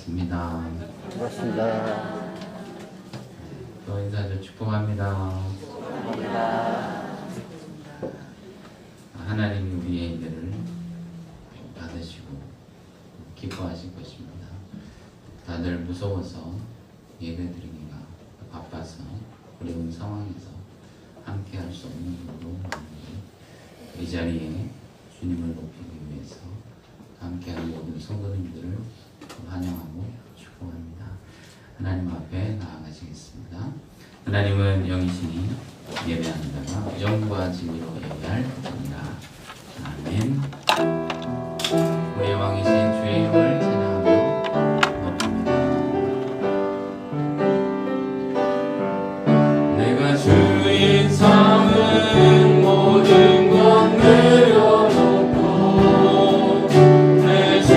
반갑습니다. 반갑습니다. 또 인사를 축복합니다. 하나님이 우리의 예배를 받으시고 기뻐하실 것입니다. 다들 무서워서 예배드리기가 바빠서 어려운 상황에서 함께 할 수 없는 분도 많은데 이 자리에 주님을 높이기 위해서 함께하는 모든 성도님들을 환영하고 축복합니다. 하나님 앞에 나아가시겠습니다. 하나님은 영이시니 예배하는 자가 영과 진리로 예배할 것입니다. 아멘. 우리의 왕이신 주의 이름을 찬양하며 높입니다. 내가 주인 삼은 모든 것 내려놓고 내 주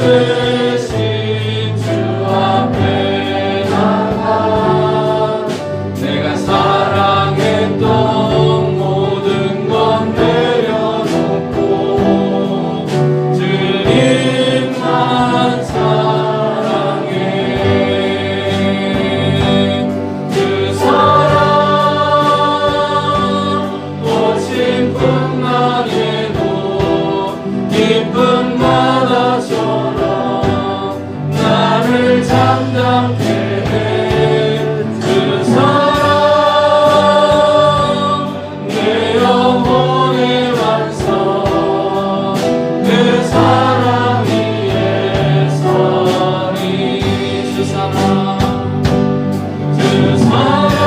대신 주 앞에 나가 내가 사랑했던 모든 것 내려놓고 주님만 사랑해. 그 사랑 거친 풍랑에도 기쁜 바다처럼 나를 잠잠케 해. 그 사랑 내 영혼의 완성. 그 사랑 위에 서리. 주 사랑 주 사랑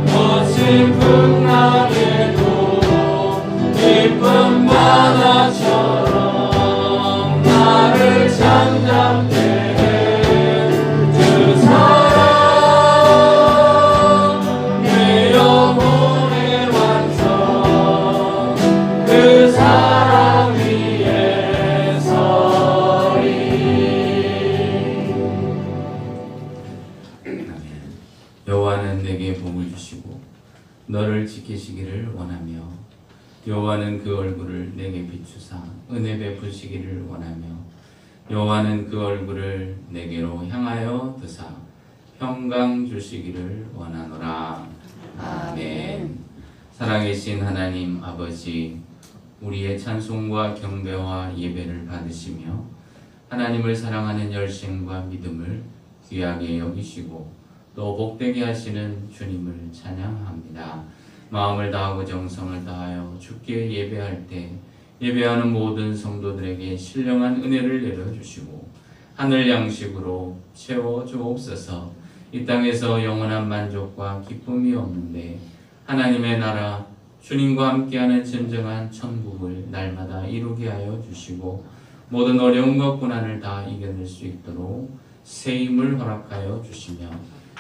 거친 풍랑에도 기쁜 바다처럼 나를 잠잠케 해. 주 사랑 내 영혼의 완성. 그 사랑 위에 서리. 여호와는 내게 복을 주시고 너를 지키시기를 원하며 여호와는 그 얼굴을 내게 비추사 은혜 베푸시기를 원하며 여호와는 그 얼굴을 내게로 향하여 드사 평강 주시기를 원하노라. 아멘. 살아계신 하나님 아버지, 우리의 찬송과 경배와 예배를 받으시며 하나님을 사랑하는 열심과 믿음을 귀하게 여기시고 또 복되게 하시는 주님을 찬양합니다. 마음을 다하고 정성을 다하여 주께 예배할 때 예배하는 모든 성도들에게 신령한 은혜를 내려주시고 하늘 양식으로 채워주옵소서. 이 땅에서 영원한 만족과 기쁨이 없는데 하나님의 나라 주님과 함께하는 진정한 천국을 날마다 이루게 하여 주시고 모든 어려움과 고난을 다 이겨낼 수 있도록 새 힘을 허락하여 주시며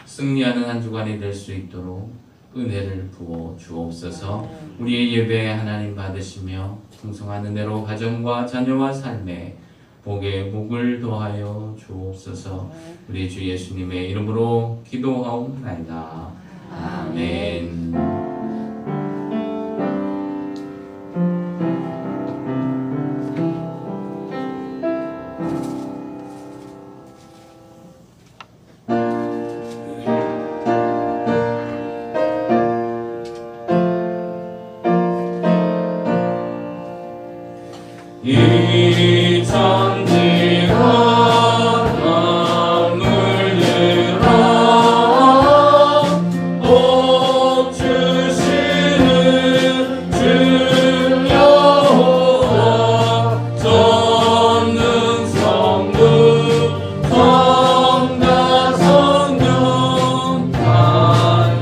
승리하는 한 주간이 될 수 있도록 은혜를 부어 주옵소서. 우리의 예배 하나님 받으시며 풍성한 은혜로 가정과 자녀와 삶에 복에 복을 더하여 주옵소서. 우리 주 예수님의 이름으로 기도하옵나이다. 아멘. 이 천지가 마음을 열어 복 주시는 주 여호와 전능성부 성자 성령 찬송하고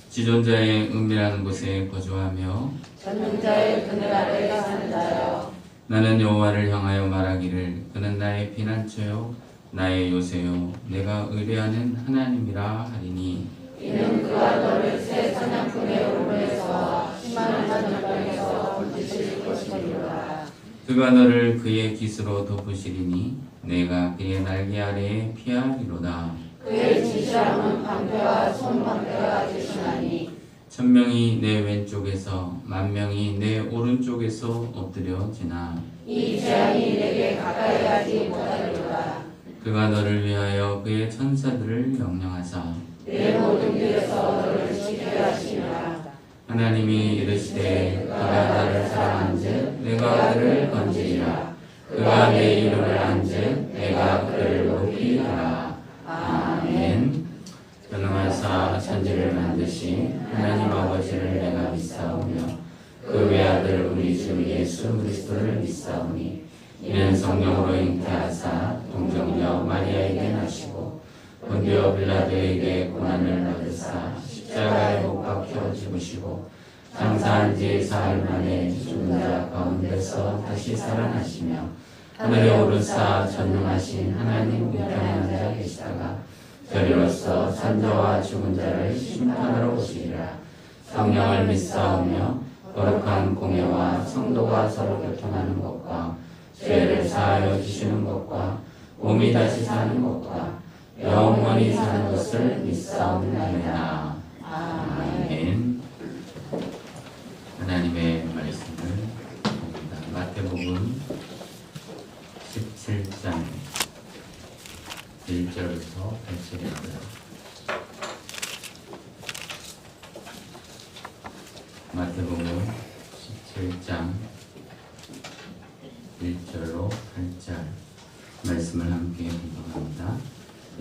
지존자의 은밀한 곳에 거주하며 전능자의 그늘 아래 사는 자여 나는 여호와를 향하여 말하기를 그는 나의 피난처요 나의 요새요 내가 의뢰하는 하나님이라 하리니 이는 그가 너를 새 사냥꾼의 오름에서와 심한 전염병에서 건지실 것이니라. 그가 너를 그의 깃으로 덮으시리니 내가 그의 날개 아래에 피하리로다. 그의 지시함은 방패와 손방패가 되시나니 천명이 내 왼쪽에서 만명이 내 오른쪽에서 엎드려지나 이 재앙이 내게 가까이 가지 못하리로다. 그가 너를 위하여 그의 천사들을 명령하사 내 모든 길에서 너를 지키게 하시니라. 하나님이 이르시되 그가 나를 사랑한즉 내가 그를 건지리라. 그가 내 이름을 안즉 내가 그를 높이 하라. 아멘. 전능하사 천지를 만드신 하나님 아버지를 내가 믿사오며 그 외아들 우리 주 예수 그리스도를 믿사오니 이는 성령으로 잉태하사 동정녀 마리아에게 나시고 본디오 빌라도에게 고난을 받으사 십자가에 못 박혀 죽으시고 장사한 지 사흘 만에 죽은 자 가운데서 다시 살아나시며 하늘에 오르사 전능하신 하나님 우편에 앉아 계시다가 저리로서 산자와 죽은 자를 심판하러 오시리라. 성령을 믿사오며 거룩한 공예와 성도가 서로 교통하는 것과 죄를 사하여 주시는 것과 몸이 다시 사는 것과 영원히 사는 것을 믿사옵나이다. 아멘. 하나님의 말씀을 봅니다. 마태복음 17장 1절부터 8절입니다. 마태복음 17장 1절로 8절 말씀을 함께 공부합니다.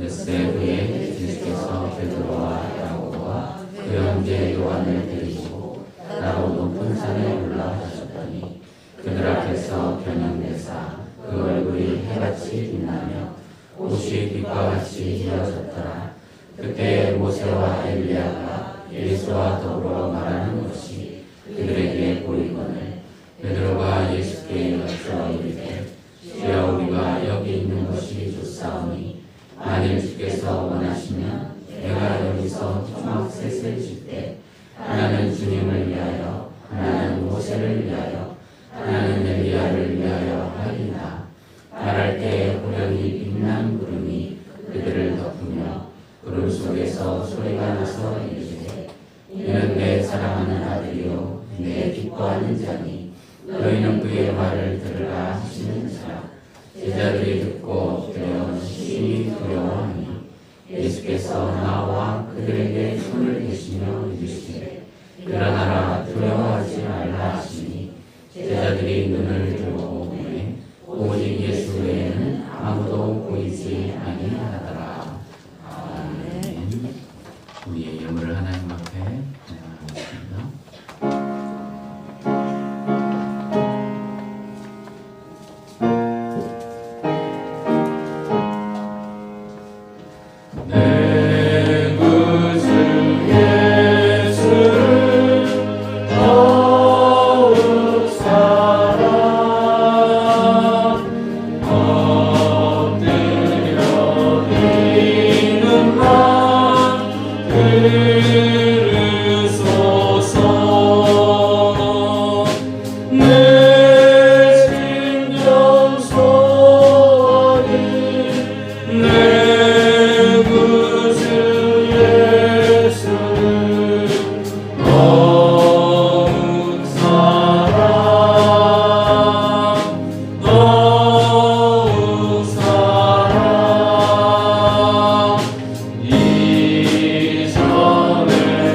엿새 후에 예수께서 베드로와 야고보와 그 형제 요한을 데리고 따로 높은 산에 올라가셨더니 그들 앞에서 변형되사 그 얼굴이 해같이 빛나며 옷이 빛과 같이 휘어졌더라. 그때 모세와 엘리야가 예수와 더불어 말하는 것이 그들에게 보이거늘 베드로가 예수께 여쭈어 이르되 주여 우리가 여기 있는 것이 좋사오니 만일 주께서 원하시면 내가 여기서 초막 셋을 짓되 하나는 주님을 위하여 하나는 모세를 위하여 하나는 엘리야를 위하여 하리이다. 말할 때 호련히 빛난 구름이 그들을 덮으며 구름 속에서 소리가 나서 이르되 이는 내 사랑하는 아들이요 내 기뻐하는 자니 너희는 그의 말을 들으라 하시는 자. 제자들이 듣고 엎드려 심히 두려워하니 예수께서 나와 그들에게 손을 대시며 이르시되 일어나라 두려워하지 말라 하시니 제자들이 눈을 들고 보매 오직 예수 외에는 아무도 보이지 아니하더라. 아멘. 우리의 예물을 하나님 앞에 나아가겠습니다. 이전을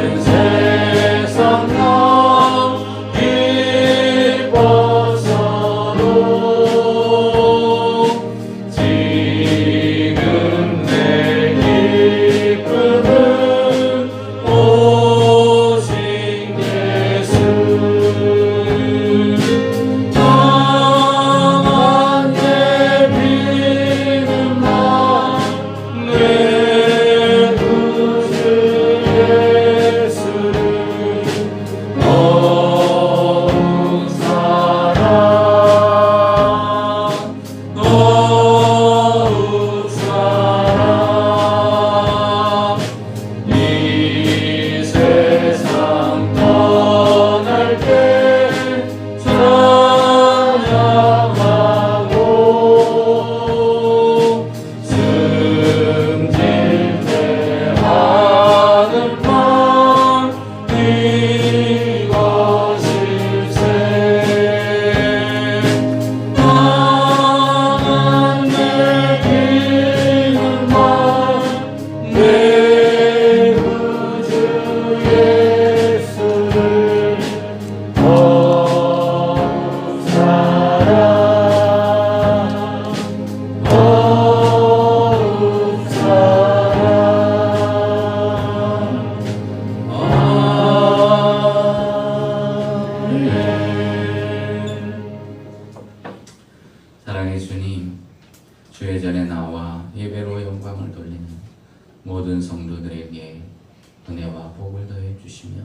주시며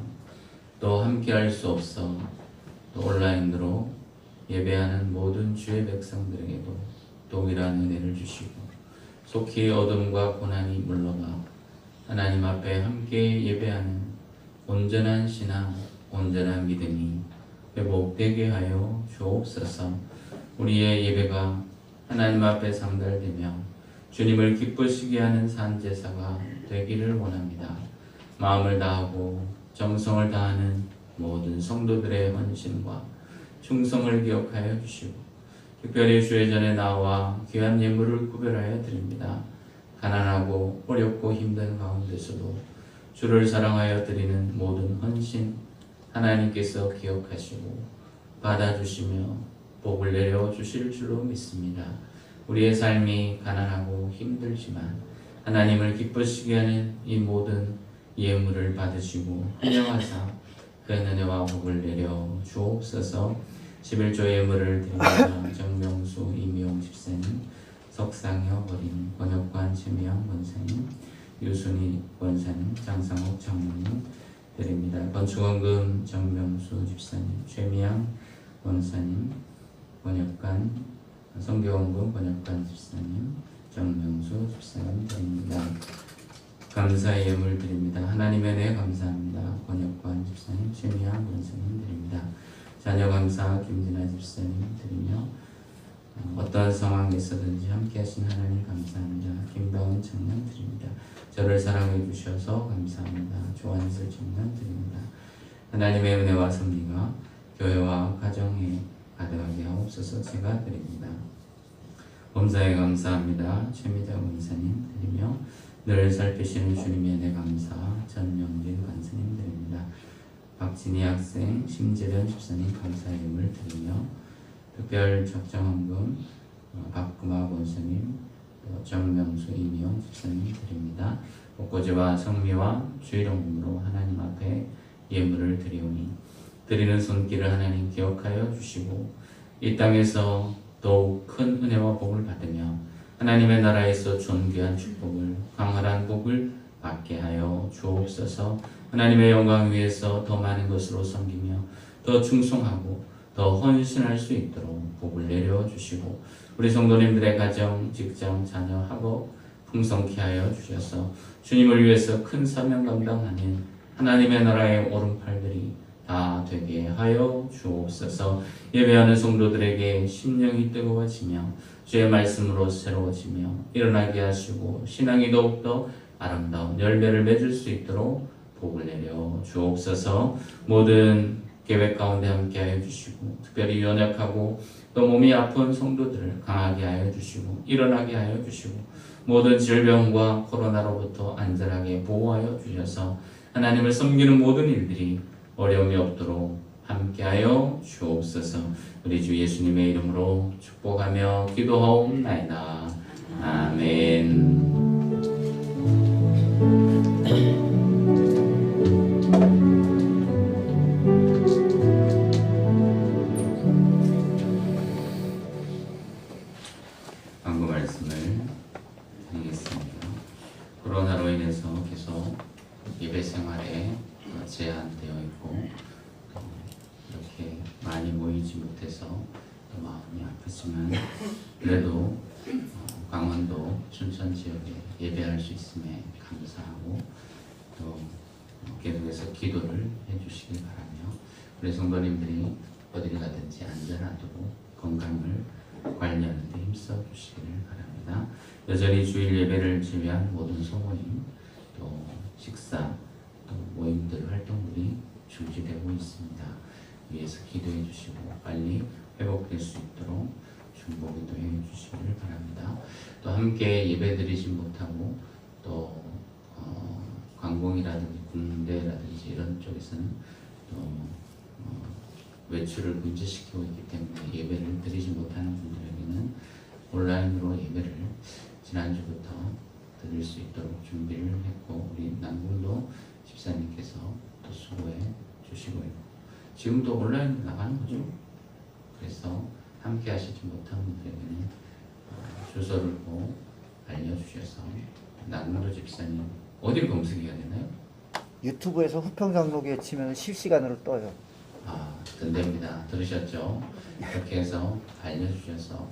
또 함께 할 수 없어 또 온라인으로 예배하는 모든 주의 백성들에게도 동일한 은혜를 주시고 속히 어둠과 고난이 물러가 하나님 앞에 함께 예배하는 온전한 신앙, 온전한 믿음이 회복되게 하여 주옵소서. 우리의 예배가 하나님 앞에 상달되며 주님을 기쁘시게 하는 산제사가 되기를 원합니다. 마음을 다하고 정성을 다하는 모든 성도들의 헌신과 충성을 기억하여 주시고 특별히 주의 전에 나와 귀한 예물을 구별하여 드립니다. 가난하고 어렵고 힘든 가운데서도 주를 사랑하여 드리는 모든 헌신 하나님께서 기억하시고 받아주시며 복을 내려 주실 줄로 믿습니다. 우리의 삶이 가난하고 힘들지만 하나님을 기쁘시게 하는 이 모든 예물을 받으시고 환영하사 그 은혜와 복을 내려 주옵소서. 11조 예물을 드립니다. 정명수 이미용 집사님, 석상혁 어린 번역관 최미영 권사님, 유순희 권사님, 장상욱 장로님 드립니다. 건축원금 정명수 집사님, 최미양 권사님, 번역관 성교원금 번역관 집사님, 정명수 집사님 드립니다. 감사의 예물 드립니다. 하나님의 은혜 감사합니다. 번역관 집사님, 최미양 권사님 드립니다. 자녀 감사 김진아 집사님 드리며 어떠한 상황에서든지 함께 하신 하나님 감사합니다. 김다운 청년 드립니다. 저를 사랑해 주셔서 감사합니다. 조한슬 청년 드립니다. 하나님의 은혜와 섭리가 교회와 가정에 가득하게 하옵소서. 제가 드립니다. 범사에 감사합니다. 최미자 권사님 드리며 늘 살피시는 주님의 은혜 감사 전명진 권사님 드립니다. 박진희 학생, 심재련 집사님 감사의 예물 드리며 특별 적정헌금 박금화 권사님, 정명수 이미용 집사님 드립니다. 복고제와 성미와 주일헌금으로 하나님 앞에 예물을 드리오니 드리는 손길을 하나님 기억하여 주시고 이 땅에서 더욱 큰 은혜와 복을 받으며 하나님의 나라에서 존귀한 축복을 강활한 복을 받게 하여 주옵소서. 하나님의 영광 위에서 더 많은 것으로 섬기며 더 충성하고 더 헌신할 수 있도록 복을 내려 주시고 우리 성도님들의 가정, 직장, 자녀, 학업 풍성케 하여 주셔서 주님을 위해서 큰 사명 감당하는 하나님의 나라의 오른팔들이 다 되게 하여 주옵소서. 예배하는 성도들에게 심령이 뜨거워지며 주의 말씀으로 새로워지며 일어나게 하시고 신앙이 더욱더 아름다운 열매를 맺을 수 있도록 복을 내려 주옵소서. 모든 계획 가운데 함께하여 주시고 특별히 연약하고 또 몸이 아픈 성도들을 강하게 하여 주시고 일어나게 하여 주시고 모든 질병과 코로나로부터 안전하게 보호하여 주셔서 하나님을 섬기는 모든 일들이 어려움이 없도록 함께하여 주옵소서. 우리 주 예수님의 이름으로 축복하며 기도하옵나이다. 아멘. 광고 말씀을 드리겠습니다. 코로나로 인해서 계속 예배 생활에 제한되어 있고 이렇게 많이 모이지 못해서 마음이 아프지만 그래도 강원도 춘천 지역에 예배할 수 있음에 감사하고 또 계속해서 기도를 해주시길 바라며 우리 성도님들이 어디를 가든지 안전하도록 건강을 관리하는 데 힘써 주시기를 바랍니다. 여전히 주일 예배를 제외한 모든 소모임 또 식사 또 모임들 활동들이 중지되고 있습니다. 위에서 기도해 주시고 빨리 회복될 수 있도록 중보기도 해 주시기를 바랍니다. 또 함께 예배 드리지 못하고 또 관공이라든지 군대라든지 이런 쪽에서는 또 외출을 문제시키고 있기 때문에 예배를 드리지 못하는 분들에게는 온라인으로 예배를 지난주부터 드릴 수 있도록 준비를 했고 우리 남궁도 집사님께서 또 수고해 주시고 있고 지금도 온라인으로 나가는 거죠. 그래서 함께 하시지 못한 분들에게는 주소를 꼭 알려주셔서 남궁도 집사님 어디를 검색해야 되나요? 유튜브에서 후평장로교회 치면 실시간으로 떠요. 아, 된답니다. 들으셨죠? 이렇게 해서 알려주셔서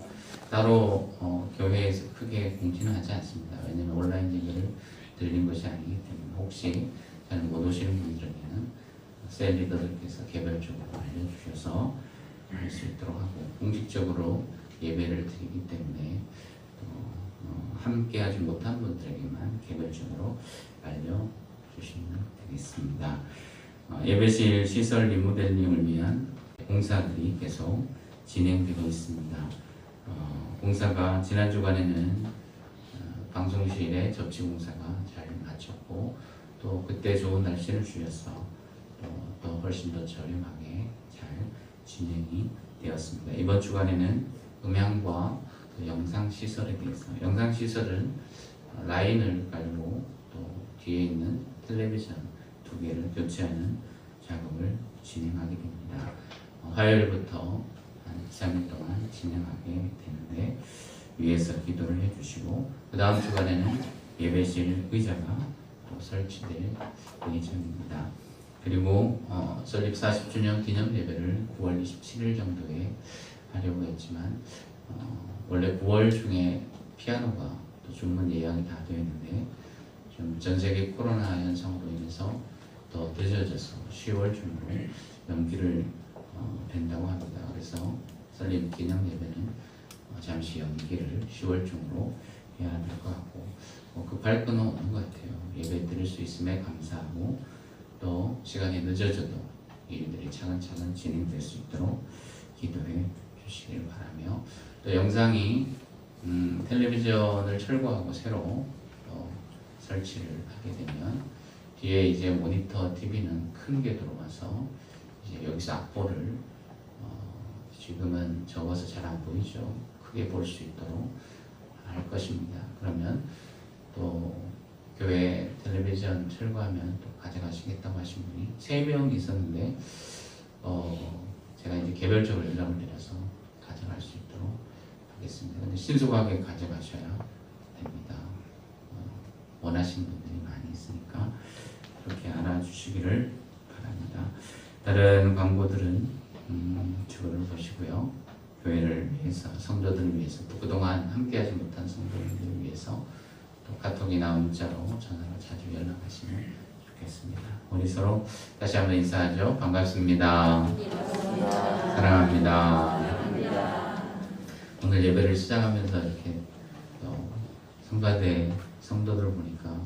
따로 교회에서 크게 공지는 하지 않습니다. 왜냐면 온라인 예배를 드리는 것이 아니기 때문에 혹시 잘 못 오시는 분들에게는 셀 리더들께서 개별적으로 알려주셔서 할 수 있도록 하고 공식적으로 예배를 드리기 때문에 함께 하지 못한 분들에게만 개별적으로 알려주시면 되겠습니다. 예배실 시설 리모델링을 위한 공사들이 계속 진행되고 있습니다. 공사가 지난 주간에는 방송실의 접지 공사가 잘 마쳤고 또 그때 좋은 날씨를 주셔서 또 훨씬 더 저렴하게 잘 진행이 되었습니다. 이번 주간에는 음향과 또 영상 시설에 대해서 영상 시설은 라인을 깔고 또 뒤에 있는 텔레비전 2개를 교체하는 작업을 진행하게 됩니다. 화요일부터 한 2-3일 동안 진행하게 되는데 위에서 기도를 해주시고 그 다음 주간에는 예배실 의자가 또 설치될 예정입니다. 그리고 설립 40주년 기념 예배를 9월 27일 정도에 하려고 했지만 원래 9월 중에 피아노가 또 주문 예약이 다 되어 있는데 좀 전 세계 코로나 현상으로 인해서 더 늦어져서 10월 중으로 연기를 된다고 합니다. 그래서 설립 기념 예배는 잠시 연기를 10월 중으로 해야 될 것 같고 급할 건 없는 것 같아요. 예배 드릴 수 있음에 감사하고 또 시간이 늦어져도 일들이 차근차근 진행될 수 있도록 기도해 주시길 바라며 또 영상이 텔레비전을 철거하고 새로 설치를 하게 되면 뒤에 이제 모니터 TV는 큰 게 들어와서 이제 여기서 악보를 지금은 적어서 잘 안 보이죠. 크게 볼 수 있도록 할 것입니다. 그러면 또 교회 텔레비전 철거하면 또 가져가시겠다고 하신 분이 3명이 있었는데 제가 이제 개별적으로 연락을 드려서 가져갈 수 있도록 하겠습니다. 근데 신속하게 가져가셔야 됩니다. 원하시는 분들이 많이 있으니까 그렇게 알아주시기를 바랍니다. 다른 광고들은 주거를 보시고요. 교회를 위해서, 성도들을 위해서, 또 그동안 함께하지 못한 성도들을 위해서 또 카톡이나 문자로 전화로 자주 연락하시면 좋겠습니다. 우리 서로 다시 한번 인사하죠. 반갑습니다. 사랑합니다. 오늘 예배를 시작하면서 이렇게 성가대 성도들 보니까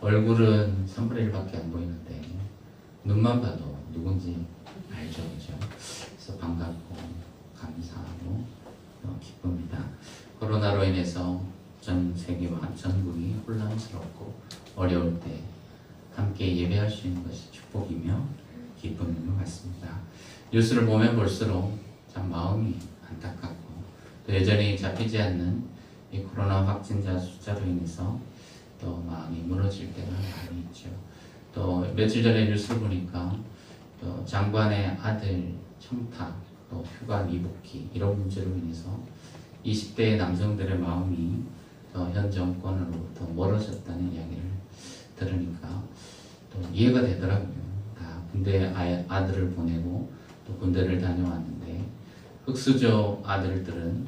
얼굴은 3분의 1밖에 안 보이는데 눈만 봐도 누군지 알죠, 그죠? 그래서 반갑고 감사하고 기쁩니다. 코로나로 인해서 전 세계와 전국이 혼란스럽고 어려울 때 함께 예배할 수 있는 것이 축복이며 기쁨인 것 같습니다. 뉴스를 보면 볼수록 참 마음이 안타깝고 또 여전히 잡히지 않는 이 코로나 확진자 숫자로 인해서 또 마음이 무너질 때가 많이 있죠. 또 며칠 전에 뉴스를 보니까 또 장관의 아들 청탁, 또 휴가 미복귀 이런 문제로 인해서 20대 남성들의 마음이 현 정권으로부터 멀어졌다는 이야기를 들으니까 또 이해가 되더라고요. 다 군대 아들을 보내고 또 군대를 다녀왔는데 흑수저 아들들은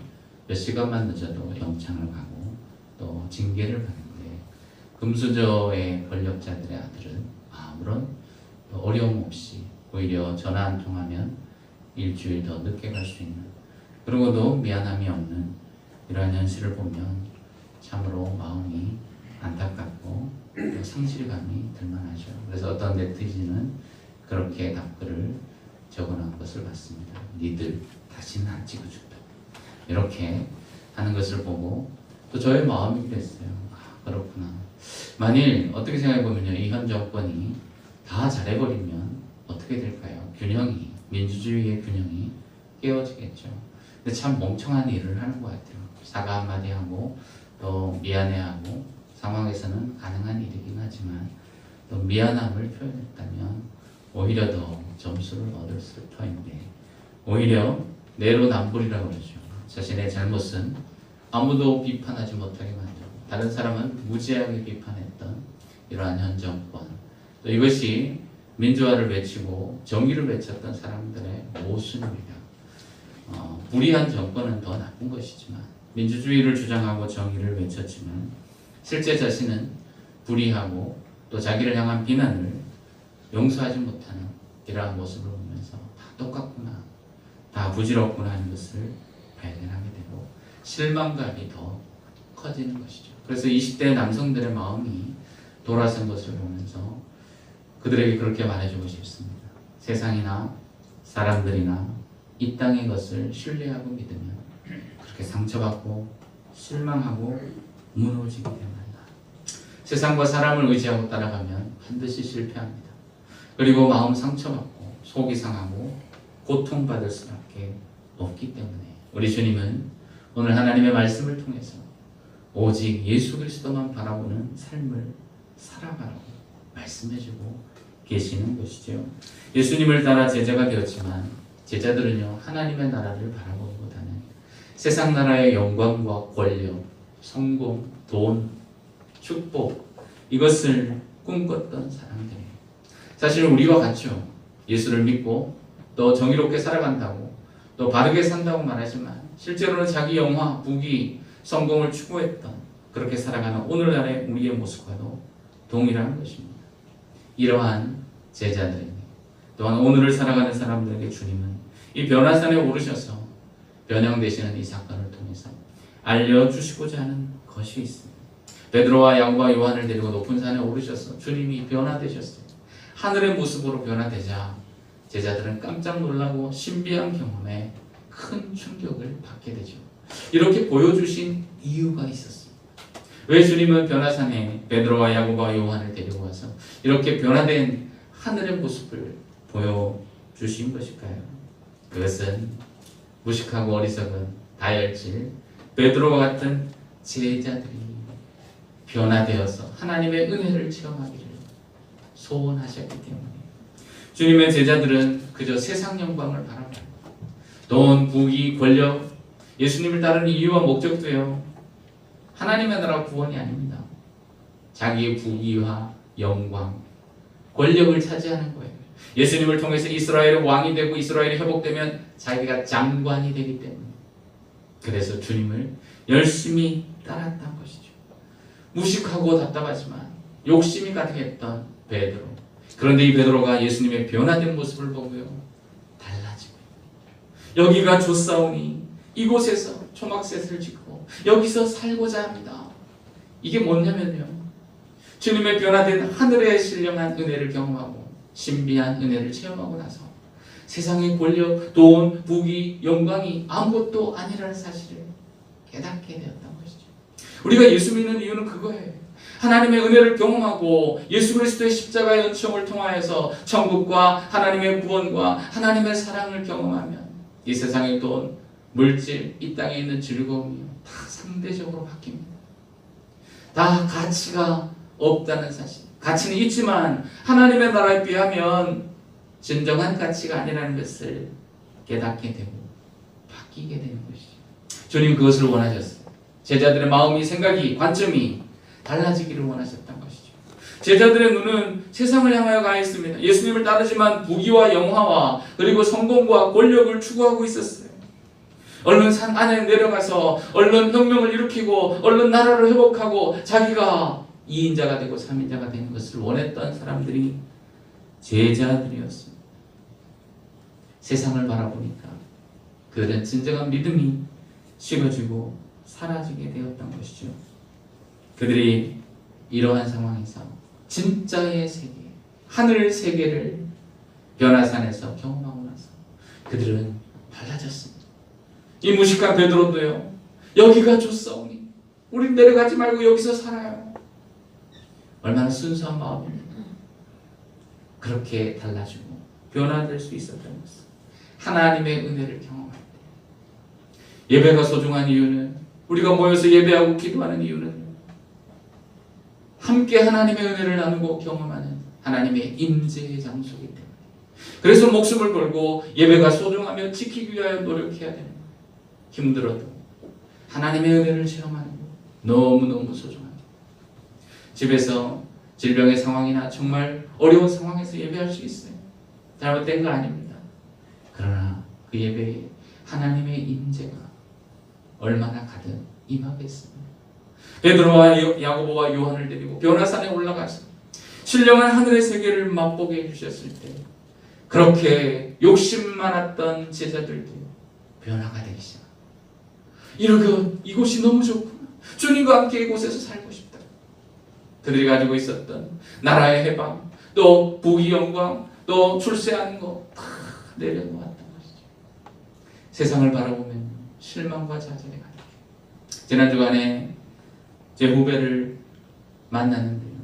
몇 시간만 늦어도 영창을 가고 또 징계를 받는데 금수저의 권력자들의 아들은 아무런 어려움 없이 오히려 전화 한 통하면 일주일 더 늦게 갈 수 있는, 그러고도 미안함이 없는 이러한 현실을 보면 참으로 마음이 안타깝고 또 상실감이 들만하죠. 그래서 어떤 네티즌은 그렇게 답글을 적어놓은 것을 봤습니다. 니들 다시는 안 찍어준다. 이렇게 하는 것을 보고 또 저의 마음이 그랬어요. 아, 그렇구나. 만일 어떻게 생각해보면요, 이 현 정권이 다 잘해버리면 어떻게 될까요? 균형이, 민주주의의 균형이 깨어지겠죠. 근데 참 멍청한 일을 하는 것 같아요. 사과 한마디 하고 또 미안해하고 상황에서는 가능한 일이긴 하지만 또 미안함을 표현했다면 오히려 더 점수를 얻었을 터인데 오히려 내로남불이라고 그러죠. 자신의 잘못은 아무도 비판하지 못하게 만들고 다른 사람은 무지하게 비판했던 이러한 현 정권, 또 이것이 민주화를 외치고 정의를 외쳤던 사람들의 모순입니다. 불의한 정권은 더 나쁜 것이지만 민주주의를 주장하고 정의를 외쳤지만 실제 자신은 불의하고 또 자기를 향한 비난을 용서하지 못하는 이러한 모습을 보면서 다 똑같구나, 다 부질없구나 하는 것을 발견하게 되고 실망감이 더 커지는 것이죠. 그래서 20대 남성들의 마음이 돌아선 것을 보면서 그들에게 그렇게 말해주고 싶습니다. 세상이나 사람들이나 이 땅의 것을 신뢰하고 믿으면 그렇게 상처받고 실망하고 무너지게 됩니다. 세상과 사람을 의지하고 따라가면 반드시 실패합니다. 그리고 마음 상처받고 속이 상하고 고통받을 수밖에 없기 때문에 우리 주님은 오늘 하나님의 말씀을 통해서 오직 예수 그리스도만 바라보는 삶을 살아가라고 말씀해주고 계시는 것이죠. 예수님을 따라 제자가 되었지만 제자들은요, 하나님의 나라를 바라보기보다는 세상 나라의 영광과 권력, 성공, 돈, 축복, 이것을 꿈꿨던 사람들이에요. 사실 우리와 같죠. 예수를 믿고 또 정의롭게 살아간다고 또 바르게 산다고 말하지만 실제로는 자기 영화, 부귀, 성공을 추구했던 그렇게 살아가는 오늘날의 우리의 모습과도 동일한 것입니다. 이러한 제자들입니다. 또한 오늘을 살아가는 사람들에게 주님은 이 변화산에 오르셔서 변형되시는 이 사건을 통해서 알려주시고자 하는 것이 있습니다. 베드로와 야고보와 요한을 데리고 높은 산에 오르셔서 주님이 변화되셨어요. 하늘의 모습으로 변화되자 제자들은 깜짝 놀라고 신비한 경험에 큰 충격을 받게 되죠. 이렇게 보여주신 이유가 있었습니다. 왜 주님은 변화산에 베드로와 야고보와 요한을 데리고 와서 이렇게 변화된 하늘의 모습을 보여주신 것일까요? 그것은 무식하고 어리석은 다혈질 베드로와 같은 제자들이 변화되어서 하나님의 은혜를 체험하기를 소원하셨기 때문에 주님의 제자들은 그저 세상 영광을 바라보고 돈, 부귀, 권력, 예수님을 따르는 이유와 목적도요, 하나님의 나라 구원이 아닙니다. 자기의 부귀와 영광, 권력을 차지하는 거예요. 예수님을 통해서 이스라엘의 왕이 되고 이스라엘이 회복되면 자기가 장관이 되기 때문에 그래서 주님을 열심히 따랐던 것이죠. 무식하고 답답하지만 욕심이 가득했던 베드로. 그런데 이 베드로가 예수님의 변화된 모습을 보고요, 달라지고 여기가 좋사오니 이곳에서 초막셋을 짓고 여기서 살고자 합니다. 이게 뭐냐면요, 주님의 변화된 하늘의 신령한 은혜를 경험하고 신비한 은혜를 체험하고 나서 세상의 권력, 돈, 부귀, 영광이 아무것도 아니라는 사실을 깨닫게 되었던 것이죠. 우리가 예수 믿는 이유는 그거예요. 하나님의 은혜를 경험하고 예수 그리스도의 십자가의 은총을 통하여서 천국과 하나님의 구원과 하나님의 사랑을 경험하면 이 세상의 돈, 물질, 이 땅에 있는 즐거움이 다 상대적으로 바뀝니다. 다 가치가 없다는 사실. 가치는 있지만 하나님의 나라에 비하면 진정한 가치가 아니라는 것을 깨닫게 되고 바뀌게 되는 것이죠. 주님 그것을 원하셨어요. 제자들의 마음이, 생각이, 관점이 달라지기를 원하셨던 것이죠. 제자들의 눈은 세상을 향하여 가 있습니다. 예수님을 따르지만 부귀와 영화와 그리고 성공과 권력을 추구하고 있었어요. 얼른 산 안에 내려가서 얼른 혁명을 일으키고 얼른 나라를 회복하고 자기가 2인자가 되고 3인자가 되는 것을 원했던 사람들이 제자들이었습니다. 세상을 바라보니까 그들은 진정한 믿음이 식어지고 사라지게 되었던 것이죠. 그들이 이러한 상황에서 진짜의 세계, 하늘 세계를 변화산에서 경험하고 나서 그들은 달라졌습니다. 이 무식한 베드로도요, 여기가 좋사오니 우린 내려가지 말고 여기서 살아요. 얼마나 순수한 마음입니까? 그렇게 달라지고 변화될 수 있었던 것은 하나님의 은혜를 경험할 때. 예배가 소중한 이유는, 우리가 모여서 예배하고 기도하는 이유는 함께 하나님의 은혜를 나누고 경험하는 하나님의 임재의 장소이기 때문에. 그래서 목숨을 걸고 예배가 소중하며 지키기 위하여 노력해야 되는 거예요. 힘들어도 하나님의 은혜를 체험하는 거 너무너무 소중합니다. 집에서 질병의 상황이나 정말 어려운 상황에서 예배할 수 있어요. 잘못된 거 아닙니다. 그러나 그 예배에 하나님의 임재가 얼마나 가득 임하겠습니까? 베드로와 야고보와 요한을 데리고 변화산에 올라가서 신령한 하늘의 세계를 맛보게 해주셨을 때 그렇게 욕심 많았던 제자들도 변화가 되기 시작. 이러고 이곳이 너무 좋구나. 주님과 함께 이곳에서 살고 싶다. 그들이 가지고 있었던 나라의 해방, 또 부귀 영광, 또 출세하는 거 다 내려놓았던 것이죠. 세상을 바라보면 실망과 좌절에 가득해요. 지난 주간에 제 후배를 만났는데요.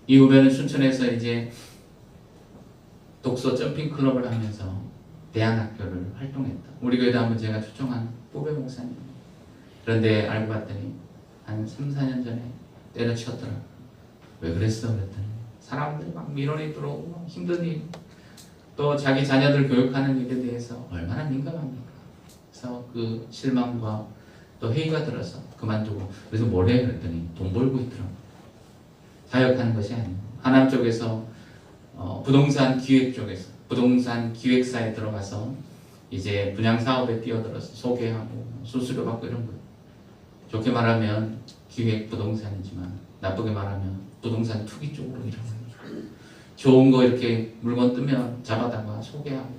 이 후배는 춘천에서 이제 독서 점핑 클럽을 하면서 대안학교를 활동했다. 우리 교회도 한번 제가 초청한 후배 목사님. 그런데 알고 봤더니 한 3, 4년 전에 때려치웠더라고요. 왜 그랬어? 그랬더니 사람들이 막 민원이 들어오고 막 힘든 일, 또 자기 자녀들 교육하는 일에 대해서 얼마나 민감합니까? 그래서 그 실망과 또 회의가 들어서 그만두고, 그래서 뭐래? 그랬더니 돈 벌고 있더라고요. 사역하는 것이 아니고 하남 쪽에서 부동산 기획 쪽에서 부동산 기획사에 들어가서 이제 분양 사업에 뛰어들어서 소개하고 수수료 받고 이런 거예요. 좋게 말하면 기획 부동산이지만 나쁘게 말하면 부동산 투기 쪽으로 이런 거예요. 좋은 거 이렇게 물건 뜨면 잡아다가 소개하고.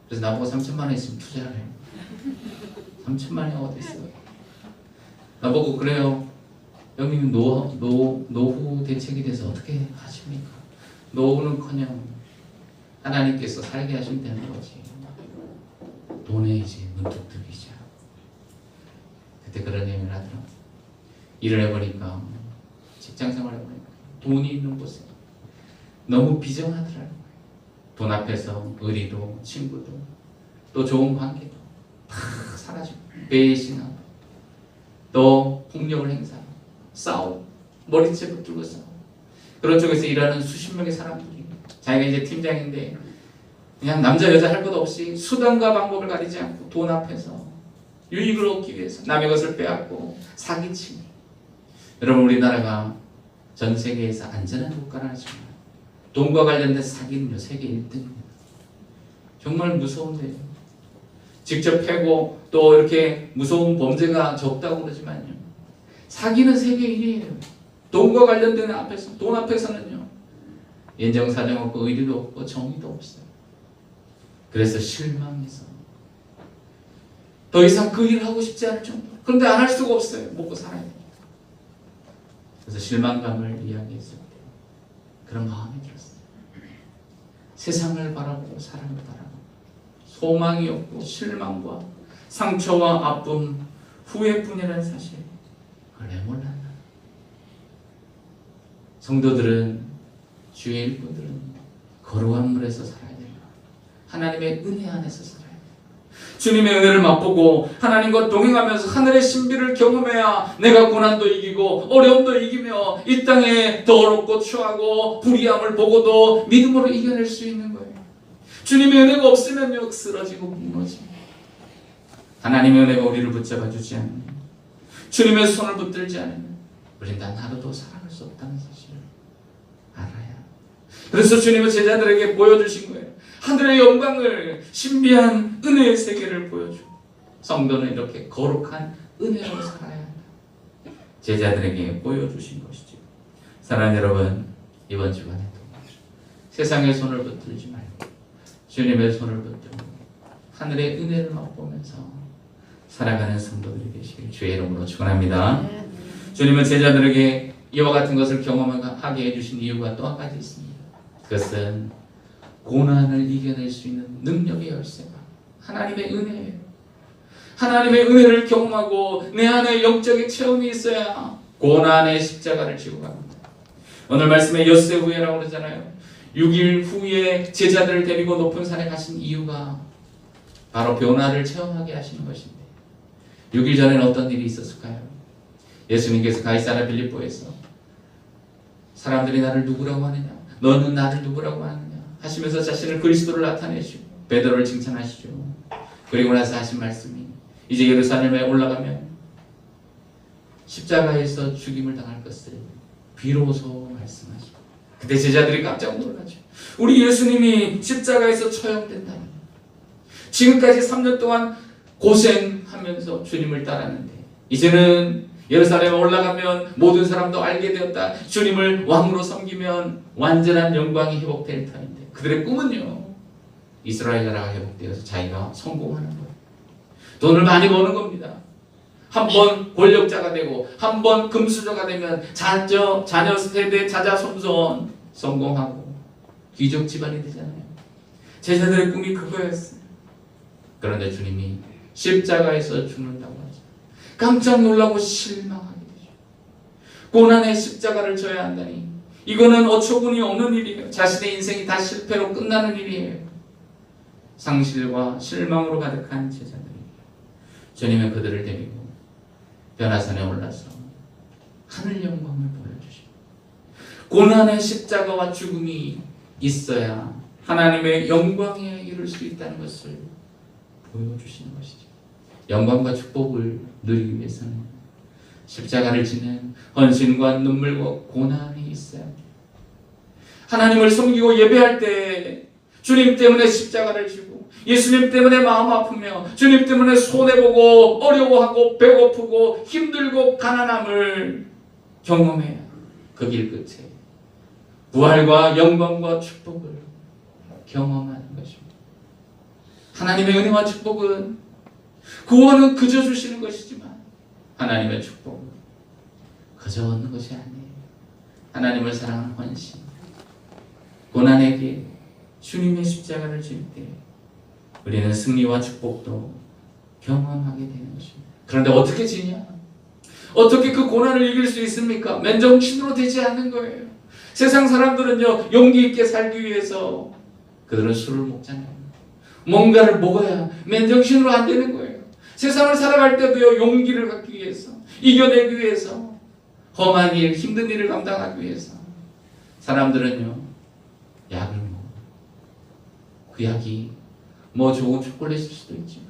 그래서 나보고 3천만 원 있으면 투자를 해요. 3천만 원이 어디 있어요? 나보고 그래요. 형님 노후 대책에 대해서 어떻게 하십니까? 노후는커녕 하나님께서 살게 하시면 되는 거지. 돈에 이제 문득 들리자. 그때 그런 얘기를 하더라고요. 일을 해보니까 직장생활을 해보니까 돈이 있는 곳에 너무 비정하더라고요. 돈 앞에서 의리도 친구도 또 좋은 관계도 다 사라지고 배신하고 또 폭력을 행사하고 싸우고 머리채 붙들고 싸우고 그런 쪽에서 일하는 수십 명의 사람들이 자기가 이제 팀장인데 그냥 남자 여자 할 것 없이 수단과 방법을 가리지 않고 돈 앞에서 유익을 얻기 위해서 남의 것을 빼앗고 사기치니. 여러분, 우리나라가 전 세계에서 안전한 국가는 아니지만 돈과 관련된 사기는요 세계 1등입니다. 정말 무서운데요. 직접 패고 또 이렇게 무서운 범죄가 적다고 그러지만요, 사기는 세계 1위예요. 돈과 관련된 앞에서, 돈 앞에서는요 인정사정 없고 의리도 없고 정의도 없어요. 그래서 실망해서 더 이상 그 일을 하고 싶지 않을 정도. 그런데 안 할 수가 없어요. 먹고 살아야 돼요. 그래서 실망감을 이야기했을 때 그런 마음이 들었어요. 세상을 바라보고 사람을 바라보고 소망이 없고 실망과 상처와 아픔, 후회뿐이라는 사실, 그걸 왜 몰랐나? 성도들은, 주의 일꾼들은 거룩한 물에서 살아야 돼요. 하나님의 은혜 안에서 살아야 돼요. 주님의 은혜를 맛보고 하나님과 동행하면서 하늘의 신비를 경험해야 내가 고난도 이기고 어려움도 이기며 이 땅에 더럽고 추하고 불의함을 보고도 믿음으로 이겨낼 수 있는 거예요. 주님의 은혜가 없으면요 쓰러지고 무너집니다. 하나님의 은혜가 우리를 붙잡아 주지 않으면, 주님의 손을 붙들지 않으면 우리는 단 하루도 살아갈 수 없다는 사실을 알아야. 그래서 주님은 제자들에게 보여주신 거예요. 하늘의 영광을, 신비한 은혜의 세계를 보여주고 성도는 이렇게 거룩한 은혜로 살아야 한다. 제자들에게 보여주신 것이죠. 사랑하는 여러분, 이번 주간에도 세상의 손을 붙들지 말고 주님의 손을 붙들고 하늘의 은혜를 맛보면서 살아가는 성도들이 되시길 주의 이름으로 축원합니다. 주님은 제자들에게 이와 같은 것을 경험하게 해주신 이유가 또 한 가지 있습니다. 그것은 고난을 이겨낼 수 있는 능력의 열쇠가 하나님의 은혜예요. 하나님의 은혜를 경험하고 내 안에 영적인 체험이 있어야 고난의 십자가를 지고 갑니다. 오늘 말씀에 엿새 후에라고 그러잖아요. 6일 후에 제자들을 데리고 높은 산에 가신 이유가 바로 변화를 체험하게 하시는 것인데, 6일 전에는 어떤 일이 있었을까요? 예수님께서 가이사랴 빌립보에서 사람들이 나를 누구라고 하느냐, 너는 나를 누구라고 하느냐 하시면서 자신을 그리스도를 나타내시고 베드로를 칭찬하시죠. 그리고 나서 하신 말씀이 이제 예루살렘에 올라가면 십자가에서 죽임을 당할 것을 비로소 말씀하시고 그때 제자들이 깜짝 놀라죠. 우리 예수님이 십자가에서 처형된다면 지금까지 3년 동안 고생하면서 주님을 따랐는데 이제는 예루살렘에 올라가면 모든 사람도 알게 되었다. 주님을 왕으로 섬기면 완전한 영광이 회복될 터인데 그들의 꿈은요, 이스라엘 나라가 회복되어서 자기가 성공하는 거예요. 돈을 많이 버는 겁니다. 한번 권력자가 되고 한번 금수저가 되면 자녀 세대 자자손손 성공하고 귀족 집안이 되잖아요. 제자들의 꿈이 그거였어요. 그런데 주님이 십자가에서 죽는다고 하죠. 깜짝 놀라고 실망하게 되죠. 고난의 십자가를 져야 한다니 이거는 어처구니 없는 일이에요. 자신의 인생이 다 실패로 끝나는 일이에요. 상실과 실망으로 가득한 제자들이 주님은 그들을 데리고 변화산에 올라서 하늘 영광을 보여주시고 고난의 십자가와 죽음이 있어야 하나님의 영광에 이룰 수 있다는 것을 보여주시는 것이죠. 영광과 축복을 누리기 위해서는 십자가를 지는 헌신과 눈물과 고난이 있어야 합니다. 하나님을 섬기고 예배할 때 주님 때문에 십자가를 지고 예수님 때문에 마음 아프며 주님 때문에 손해보고 어려워하고 배고프고 힘들고 가난함을 경험해야 그 길 끝에 부활과 영광과 축복을 경험하는 것입니다. 하나님의 은혜와 축복은 구원은 그저 주시는 것이지만 하나님의 축복은 그저 얻는 것이 아니에요. 하나님을 사랑하는 헌신, 고난에게 주님의 십자가를 질 때 우리는 승리와 축복도 경험하게 되는 것입니다. 그런데 어떻게 지냐? 어떻게 그 고난을 이길 수 있습니까? 맨정신으로 되지 않는 거예요. 세상 사람들은요, 용기 있게 살기 위해서 그들은 술을 먹잖아요. 뭔가를 먹어야 맨정신으로 안 되는 거예요. 세상을 살아갈 때도요, 용기를 갖기 위해서, 이겨내기 위해서, 험한 일, 힘든 일을 감당하기 위해서 사람들은요, 약을 먹어요. 그 약이 뭐 좋은 초콜릿일 수도 있지만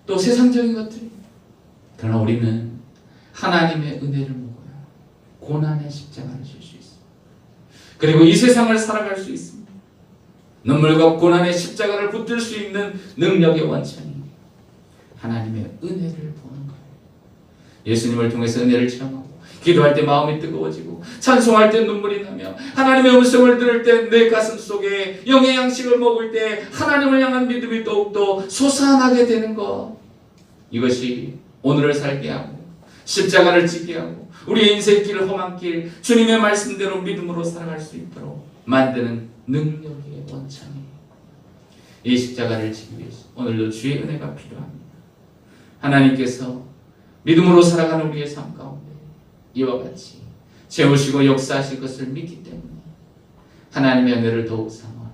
또 세상적인 것들이, 그러나 우리는 하나님의 은혜를 먹어야 고난의 십자가를 질 수 있습니다. 그리고 이 세상을 살아갈 수 있습니다. 눈물과 고난의 십자가를 붙들 수 있는 능력의 원천이 하나님의 은혜를 보는 거예요. 예수님을 통해서 은혜를 체험하고 기도할 때 마음이 뜨거워지고 찬송할 때 눈물이 나며 하나님의 음성을 들을 때 내 가슴 속에 영의 양식을 먹을 때 하나님을 향한 믿음이 더욱더 솟아나게 되는 것, 이것이 오늘을 살게 하고 십자가를 지게 하고 우리의 인생 길, 험한 길, 주님의 말씀대로 믿음으로 살아갈 수 있도록 만드는 능력의 원천이에요. 이 십자가를 지기 위해서 오늘도 주의 은혜가 필요합니다. 하나님께서 믿음으로 살아가는 우리의 삶 가운데 이와 같이 채우시고 역사하실 것을 믿기 때문에 하나님의 은혜를 더욱 사모하며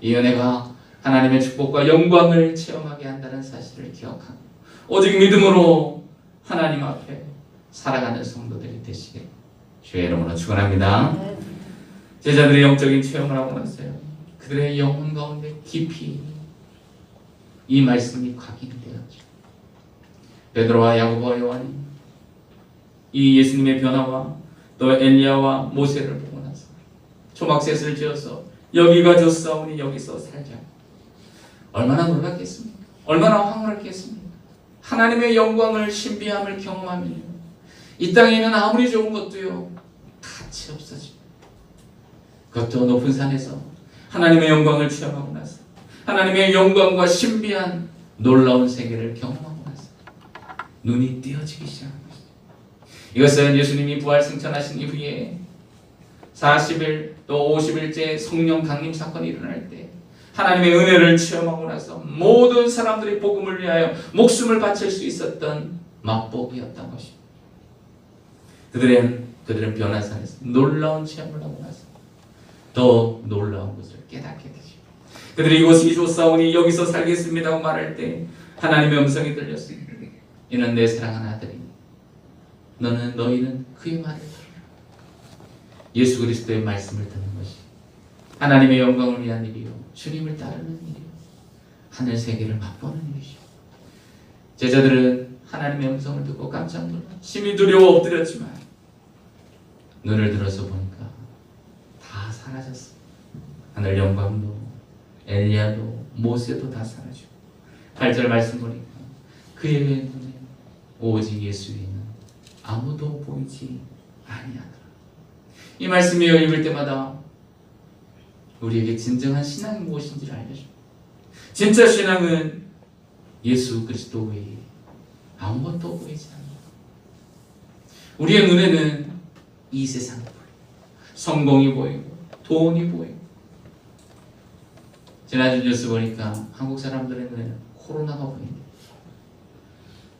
이 은혜가 하나님의 축복과 영광을 체험하게 한다는 사실을 기억하고 오직 믿음으로 하나님 앞에 살아가는 성도들이 되시길 주의 이름으로 축원합니다. 제자들의 영적인 체험을 하고 나서요, 그들의 영혼 가운데 깊이 이 말씀이 각인되었죠. 베드로와 야고보와 요한이 이 예수님의 변화와 또 엘리야와 모세를 보고 나서 초막셋을 지어서 여기가 좋사오니 여기서 살자. 얼마나 놀랐겠습니까? 얼마나 황홀했겠습니까? 하나님의 영광을, 신비함을 경험하면요, 이 땅에 있는 아무리 좋은 것도요 같이 없어집니다. 그것도 높은 산에서 하나님의 영광을 체험하고 나서 하나님의 영광과 신비한 놀라운 세계를 경험하고 나서 눈이 띄어지기 시작합니다. 이것은 예수님이 부활 승천하신 이후에 40일 또 50일째 성령 강림 사건이 일어날 때 하나님의 은혜를 체험하고 나서 모든 사람들이 복음을 위하여 목숨을 바칠 수 있었던 맛복이었던 것입니다. 그들은 변화산에서 놀라운 체험을 하고 나서 더 놀라운 것을 깨닫게 되죠. 그들이 이곳이 좋사오니 여기서 살겠습니다고 말할 때 하나님의 음성이 들렸습니다. 이는 내 사랑하는 아들이니 너희는 그의 말을 들으라. 예수 그리스도의 말씀을 듣는 것이 하나님의 영광을 위한 일이요, 주님을 따르는 일이요, 하늘 세계를 맛보는 일이죠. 제자들은 하나님의 음성을 듣고 깜짝 놀라 심히 두려워 엎드렸지만 눈을 들어서 보니까 다 사라졌어. 하늘 영광도 엘리야도 모세도 다 사라지고 8절 말씀 보니까 그의 눈에 오직 예수 외에는 아무도 보이지 아니하더라. 이 말씀을 읽을 때마다 우리에게 진정한 신앙이 무엇인지를 알려줍니다. 진짜 신앙은 예수 그리스도 외에 아무것도 보이지 않는다. 우리의 눈에는 이 세상이 보이고 성공이 보이고 돈이 보이고, 지난주 뉴스 보니까 한국 사람들의 눈에는 코로나가 보입니다.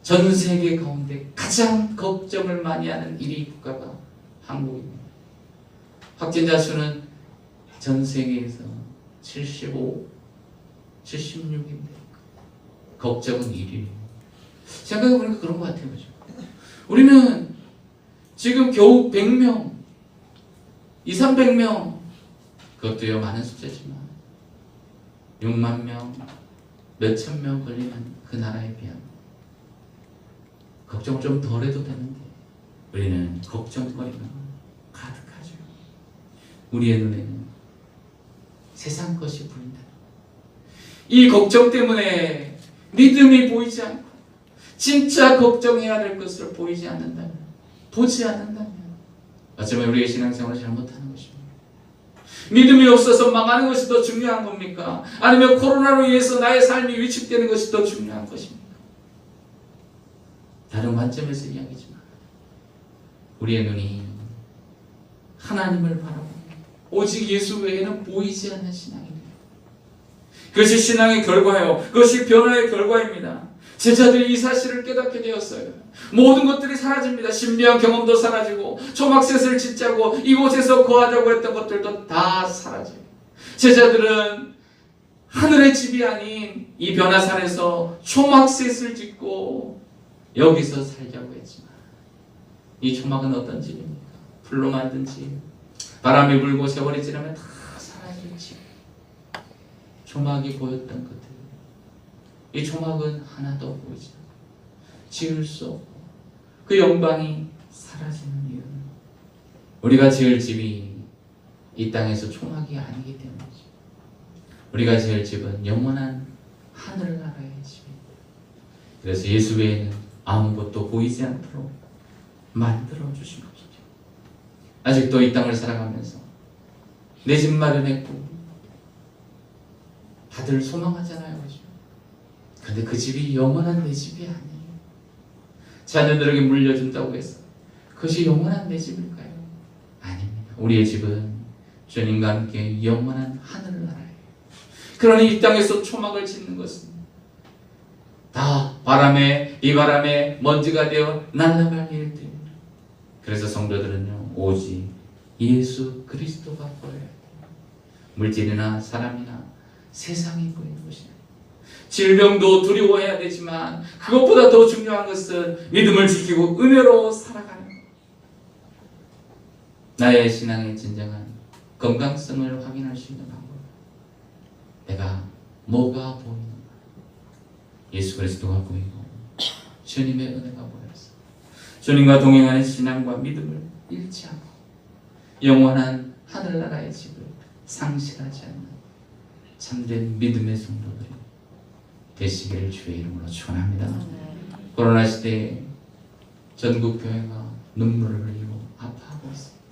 전 세계 가운데 가장 걱정을 많이 하는 1위 국가가 한국입니다. 확진자 수는 전 세계에서 75, 76인데 걱정은 1위예요. 생각해보니까 그런 것 같아요. 그죠? 우리는 지금 겨우 100명, 200~300명, 그것도요 많은 숫자지만 6만 명, 몇천 명 걸리는 그 나라에 비하면 걱정을 좀 덜 해도 되는데 우리는 걱정거리가 가득하죠. 우리의 눈에는 세상 것이 보인다. 이 걱정 때문에 믿음이 보이지 않고 진짜 걱정해야 될 것을 보이지 않는다면, 보지 않는다면 어쩌면 우리의 신앙생활을 잘못하는 것입니다. 믿음이 없어서 망하는 것이 더 중요한 겁니까? 아니면 코로나로 인해서 나의 삶이 위축되는 것이 더 중요한 것입니까? 다른 관점에서 이야기지만 우리의 눈이 하나님을 바라보고 오직 예수 외에는 보이지 않는 신앙입니다. 그것이 신앙의 결과예요. 그것이 변화의 결과입니다. 제자들이 이 사실을 깨닫게 되었어요. 모든 것들이 사라집니다. 신비한 경험도 사라지고 초막셋을 짓자고 이곳에서 거하자고 했던 것들도 다 사라져요. 제자들은 하늘의 집이 아닌 이 변화산에서 초막셋을 짓고 여기서 살자고 했지만 이 초막은 어떤 집입니까? 불로 만든 집, 바람이 불고 세월이 지나면 다 사라질 집. 초막이 보였던 것들, 이 초막은 하나도 보이지 않고 지을 수 없고 그 영광이 사라지는 이유는 우리가 지을 집이 이 땅에서 초막이 아니기 때문이죠. 우리가 지을 집은 영원한 하늘나라의 집입니다. 그래서 예수 외에는 아무것도 보이지 않도록 만들어 주신 것이죠. 아직도 이 땅을 살아가면서 내 집 마련했고 다들 소망하잖아요. 그렇죠? 그런데 그 집이 영원한 내 집이 아니에요. 자녀들에게 물려준다고 해서 그것이 영원한 내 집일까요? 아닙니다. 우리의 집은 주님과 함께 영원한 하늘나라예요. 그러니 이 땅에서 초막을 짓는 것은 다 바람에 먼지가 되어 날아갈 일들입니다. 그래서 성도들은요 오직 예수 그리스도가 보여야 돼요. 물질이나 사람이나 세상이 보이는 것이 아니에요. 질병도 두려워해야 되지만 그것보다 더 중요한 것은 믿음을 지키고 은혜로 살아가는 것. 나의 신앙의 진정한 건강성을 확인할 수 있는 방법, 내가 뭐가 보이는가? 예수 그리스도가 보이고 주님의 은혜가 보여서 주님과 동행하는 신앙과 믿음을 잃지 않고 영원한 하늘나라의 집을 상실하지 않는 참된 믿음의 성도들이 되시기를 주의 이름으로 축원합니다. 코로나 시대에 전국 교회가 눈물을 흘리고 아파하고 있습니다.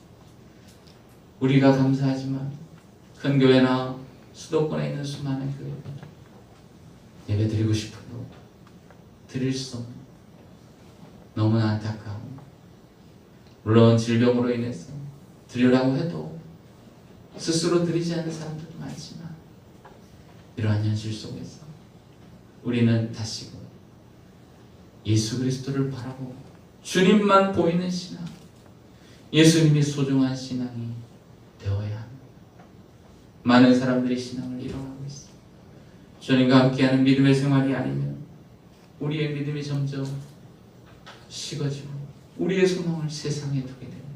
우리가 감사하지만 큰 교회나 수도권에 있는 수많은 교회들 예배 드리고 싶어도 드릴 수 없는 너무나 안타까운, 물론 질병으로 인해서 드리려고 해도 스스로 드리지 않는 사람들도 많지만 이러한 현실 속에서 우리는 다시금 예수 그리스도를 바라보고 주님만 보이는 신앙, 예수님이 소중한 신앙이 되어야 합니다. 많은 사람들이 신앙을 잃어가고 있습니다. 주님과 함께하는 믿음의 생활이 아니면 우리의 믿음이 점점 식어지고 우리의 소망을 세상에 두게 됩니다.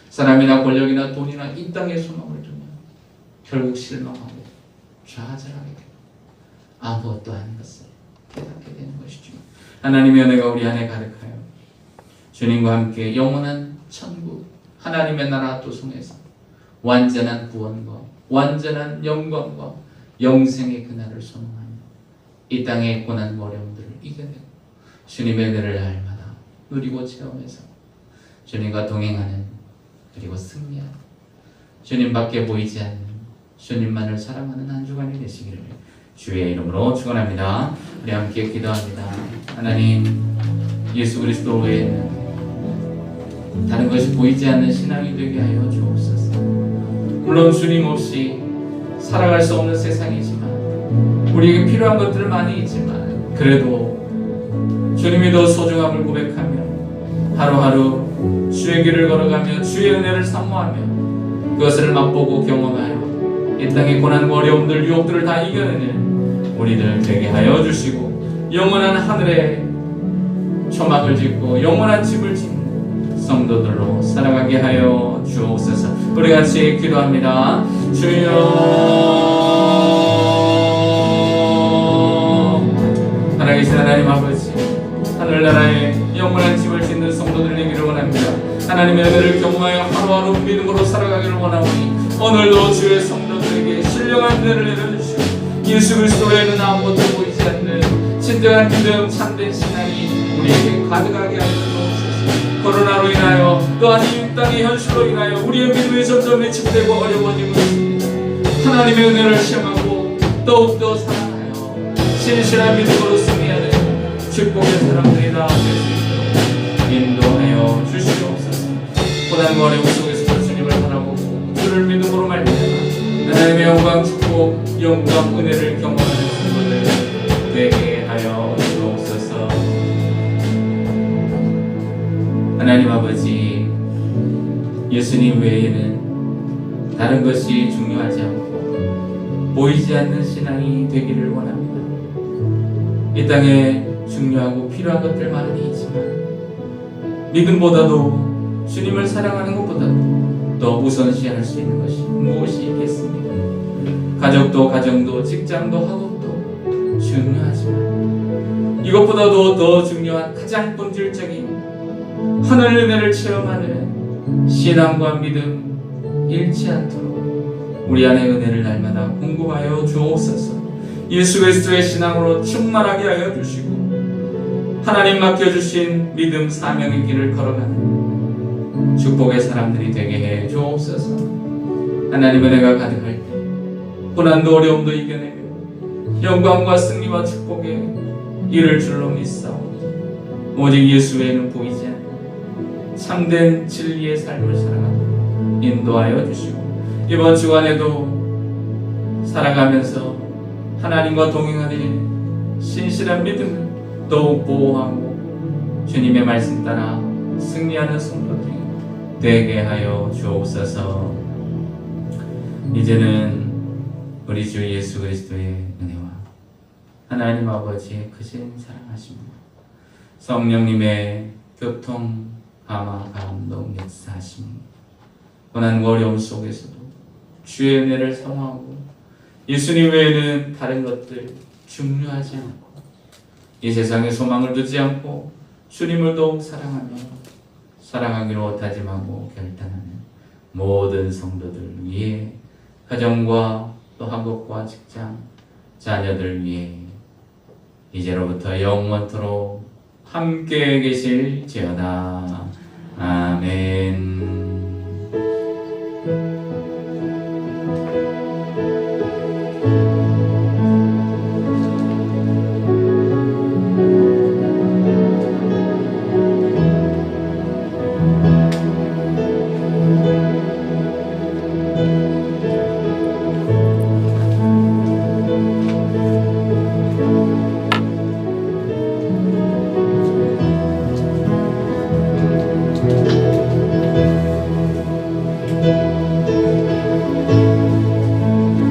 사람이나 권력이나 돈이나 이 땅의 소망을 두면 결국 실망하고 좌절하게 되고 아무것도 아닌 것을 깨닫게 되는 것이죠. 하나님의 은혜가 우리 안에 가득하여 주님과 함께 영원한 천국 하나님의 나라 도성에서 완전한 구원과 완전한 영광과 영생의 그날을 소망하며 이 땅의 고난과 어려움들을 이겨내고 주님의 은혜를 날마다 누리고 체험해서 주님과 동행하는 그리고 승리하는 주님밖에 보이지 않는 주님만을 사랑하는 한 주간이 되시기를 주의 이름으로 축원합니다. 우리 함께 기도합니다. 하나님, 예수 그리스도 외에는 다른 것이 보이지 않는 신앙이 되게 하여 주옵소서. 물론 주님 없이 살아갈 수 없는 세상이지만 우리에게 필요한 것들은 많이 있지만 그래도 주님이 더 소중함을 고백하며 하루하루 주의 길을 걸어가며 주의 은혜를 사모하며 그것을 맛보고 경험하여 이 땅의 고난과 어려움들, 유혹들을 다 이겨내는 우리들 되게 하여 주시고 영원한 하늘에 초막을 짓고 영원한 집을 짓는 성도들로 살아가게 하여 주옵소서. 우리 같이 기도합니다. 주여, 살아계신 하나님 아버지, 하늘나라에 영원한 집을 짓는 성도들 되기를 원합니다. 하나님의 은혜를 경험하여 하루하루 믿음으로 살아가기를 원하오니 오늘도 주의 성도들에게 신령한 은혜를 내려주시고 예수 그리스도에는 아무것도 보이지 않는 진정한 믿음, 참된 신앙이 우리에게 가득하게 하여 주옵소서. 코로나로 인하여 또한 이 땅의 현실로 인하여 우리의 믿음이 점점 위축되고 어려워지고 있습니다. 하나님의 은혜를 시험하고 더욱더 사랑하여 신실한 믿음으로 승리하는 축복의 사람들이 다 될 수 있도록 인도하여 주시옵소서. 고난과 어려움 속에서도 주님을 바라보고 주를 믿음으로 말미암아 하나님의 영광, 축복, 영광, 은혜를 경험하는 성도들 되게 하여 주옵소서. 하나님 아버지, 예수님 외에는 다른 것이 중요하지 않고 보이지 않는 신앙이 되기를 원합니다. 이 땅에 중요하고 필요한 것들 많이 있지만 믿음보다도 주님을 사랑하는 것보다도 더 우선시할 수 있는 것이 무엇이 있겠습니까? 가족도 가정도 직장도 학업도 중요하지만 이것보다도 더 중요한 가장 본질적인 하늘의 은혜를 체험하는 신앙과 믿음 잃지 않도록 우리 안에 은혜를 날마다 공급하여 주옵소서. 예수 그리스도의 신앙으로 충만하게 하여 주시고 하나님 맡겨주신 믿음 사명의 길을 걸어가는 축복의 사람들이 되게 해 주옵소서. 하나님의 은혜가 가득할 때 고난도 어려움도 이겨내며 영광과 승리와 축복에 이를 줄로 믿사오니 오직 예수 외에는 보이지 않는 참된 진리의 삶을 살아가고 인도하여 주시고 이번 주간에도 살아가면서 하나님과 동행하는 신실한 믿음을 더욱 보호하고 주님의 말씀 따라 승리하는 성도들이 되게 하여 주옵소서. 이제는 우리 주 예수 그리스도의 은혜와 하나님 아버지의 크신 사랑하심과 성령님의 교통, 감화, 감동, 역사하심, 고난과 어려움 속에서도 주의 은혜를 사모하고 예수님 외에는 다른 것들 중요하지 않고 이 세상에 소망을 두지 않고 주님을 더욱 사랑하며 사랑하기로 다짐하고 결단하는 모든 성도들 위해 가정과 또 학업과 직장, 자녀들 위해 이제로부터 영원토록 함께 계실지어다. 아멘.